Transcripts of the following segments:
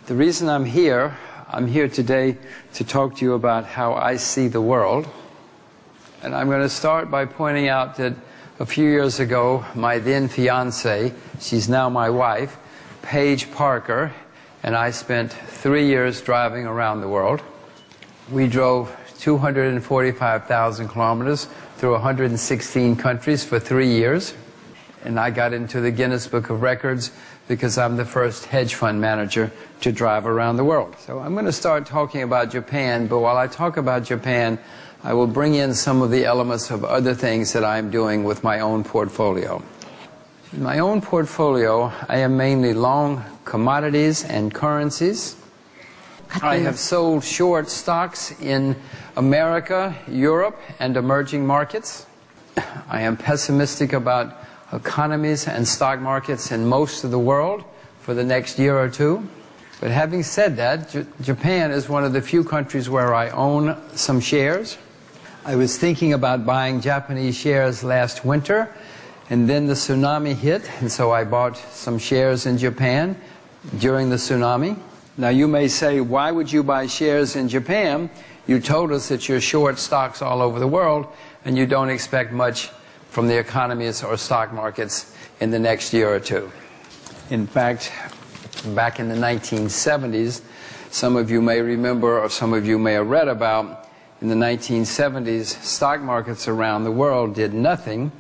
The reason I'm here today to talk to you about how I see the world. And I'm going to start by pointing out that a few years ago, my then fiancée, she's now my wife, Paige Parker, and I spent 3 years driving around the world. We drove 245,000 kilometers through 116 countries for 3 years. And I got into the Guinness Book of Records because I'm the first hedge fund manager to drive around the world. So I'm going to start talking about Japan, but while I talk about Japan, I will bring in some of the elements of other things that I'm doing with my own portfolio. In my own portfolio, I am mainly long commodities and currencies. I have sold short stocks in America, Europe, and emerging markets. I am pessimistic about economies and stock markets in most of the world for the next year or two. But having said that, Japan is one of the few countries where I own some shares. I was thinking about buying Japanese shares last winter, and then the tsunami hit, and so I bought some shares in Japan during the tsunami. Now you may say, why would you buy shares in Japan? You told us that you're short stocks all over the world, and you don't expect much from the economies or stock markets in the next year or two. In fact, back in the 1970s, some of you may remember or some of you may have read about, in the 1970s, stock markets around the world did nothing,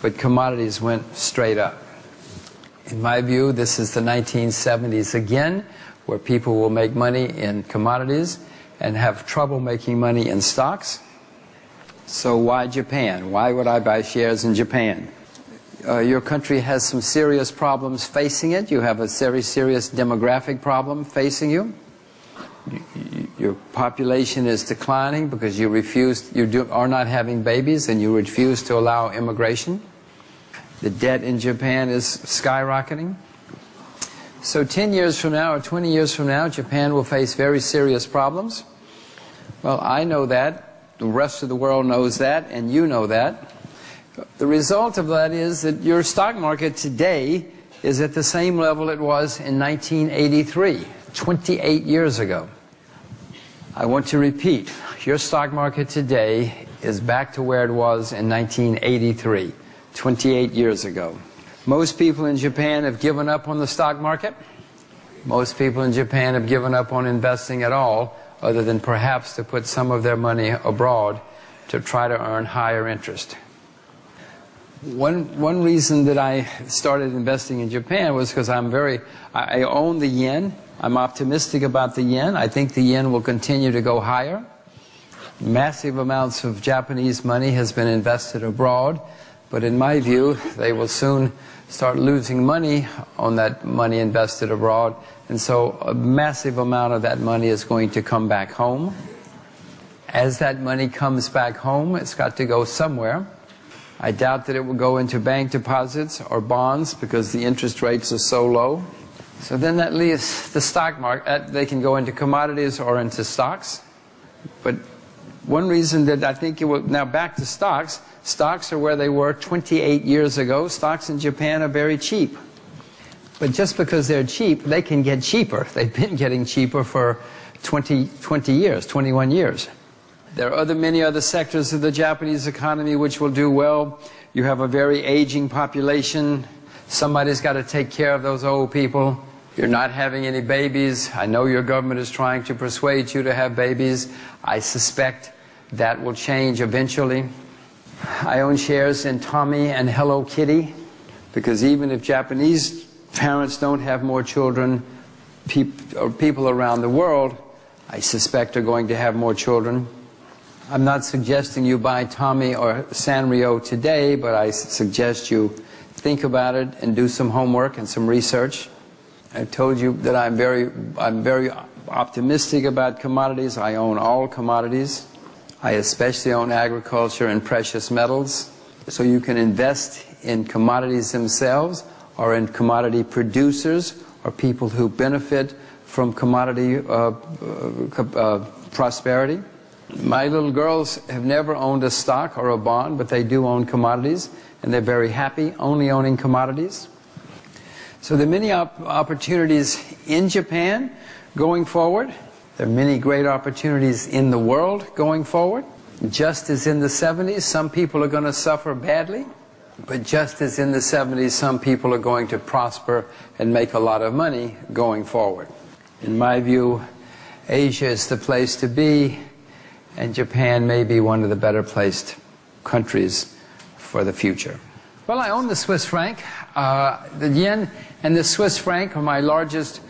but commodities went straight up. In my view, this is the 1970s again, where people will make money in commodities and have trouble making money in stocks. So why Japan? Why would I buy shares in Japan? Your country has some serious problems facing it. You have a very serious demographic problem facing you. Your population is declining because you are not having babies and you refuse to allow immigration. The debt in Japan is skyrocketing. So 10 years from now or 20 years from now, Japan will face very serious problems. Well, I know that. The rest of the world knows that, and you know that. The result of that is that your stock market today is at the same level it was in 1983, 28 years ago. I want to repeat, your stock market today is back to where it was in 1983, 28 years ago. Most people in Japan have given up on the stock market. Most people in Japan have given up on investing at all, other than perhaps to put some of their money abroad to try to earn higher interest. One reason that I started investing in Japan was because I own the yen. I'm optimistic about the yen. I think the yen will continue to go higher. Massive amounts of Japanese money has been invested abroad, but in my view, they will soon start losing money on that money invested abroad, and so a massive amount of that money is going to come back home. As that money comes back home, it's got to go somewhere. I doubt that it will go into bank deposits or bonds because the interest rates are so low. So then that leaves the stock market. They can go into commodities or into stocks. But one reason that I think it will, now back to stocks, stocks are where they were 28 years ago. Stocks in Japan are very cheap. But just because they're cheap, they can get cheaper. They've been getting cheaper for 20 years, 21 years. There are many other sectors of the Japanese economy which will do well. You have a very aging population. Somebody's got to take care of those old people. You're not having any babies. I know your government is trying to persuade you to have babies. I suspect that will change eventually. I own shares in Tommy and Hello Kitty because even if Japanese parents don't have more children, people around the world, I suspect, are going to have more children. I'm not suggesting you buy Tommy or Sanrio today, but I suggest you think about it and do some homework and some research. I told you that I'm very optimistic about commodities. I own all commodities. I especially own agriculture and precious metals. So you can invest in commodities themselves or in commodity producers or people who benefit from commodity prosperity. My little girls have never owned a stock or a bond, but they do own commodities, and they're very happy only owning commodities. So there are many opportunities in Japan, going forward. There are many great opportunities in the world going forward. Just as in the 70s, some people are going to suffer badly. But just as in the 70s, some people are going to prosper and make a lot of money going forward. In my view, Asia is the place to be, and Japan may be one of the better placed countries for the future. Well, I own the Swiss franc. The yen and the Swiss franc are my largest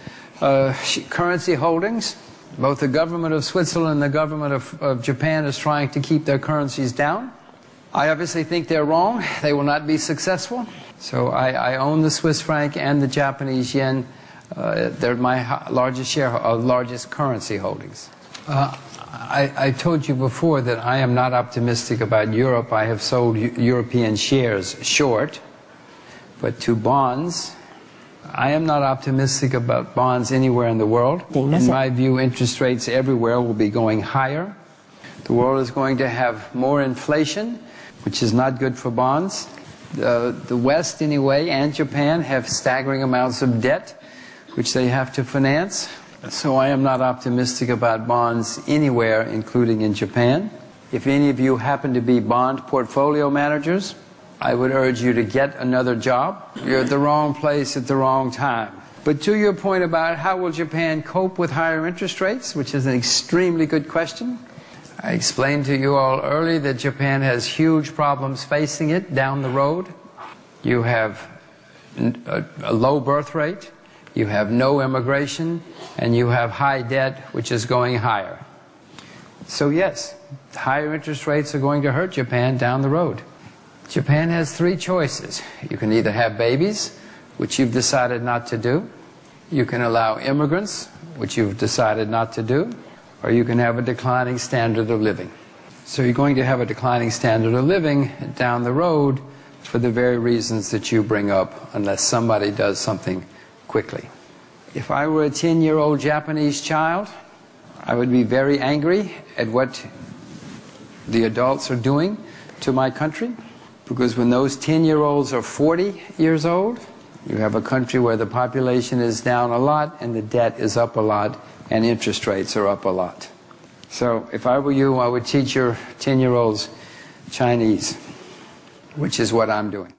currency holdings. Both the government of Switzerland and the government of Japan is trying to keep their currencies down. I obviously think they're wrong. They will not be successful. So I own the Swiss franc and the Japanese yen. They're my largest currency holdings. I told you before that I am not optimistic about Europe. I have sold European shares short. But to bonds, I am not optimistic about bonds anywhere in the world. In my view, interest rates everywhere will be going higher. The world is going to have more inflation, which is not good for bonds. The West, anyway, and Japan have staggering amounts of debt, which they have to finance. So I am not optimistic about bonds anywhere, including in Japan. If any of you happen to be bond portfolio managers, I would urge you to get another job. You're at the wrong place at the wrong time. But to your point about how will Japan cope with higher interest rates, which is an extremely good question, I explained to you all earlier that Japan has huge problems facing it down the road. You have a low birth rate, you have no immigration, and you have high debt, which is going higher. So yes, higher interest rates are going to hurt Japan down the road. Japan has three choices. You can either have babies, which you've decided not to do. You can allow immigrants, which you've decided not to do. Or you can have a declining standard of living. So you're going to have a declining standard of living down the road for the very reasons that you bring up, unless somebody does something quickly. If I were a 10-year-old Japanese child, I would be very angry at what the adults are doing to my country, because when those 10-year-olds are 40 years old, you have a country where the population is down a lot and the debt is up a lot and interest rates are up a lot. So if I were you, I would teach your 10-year-olds Chinese, which is what I'm doing.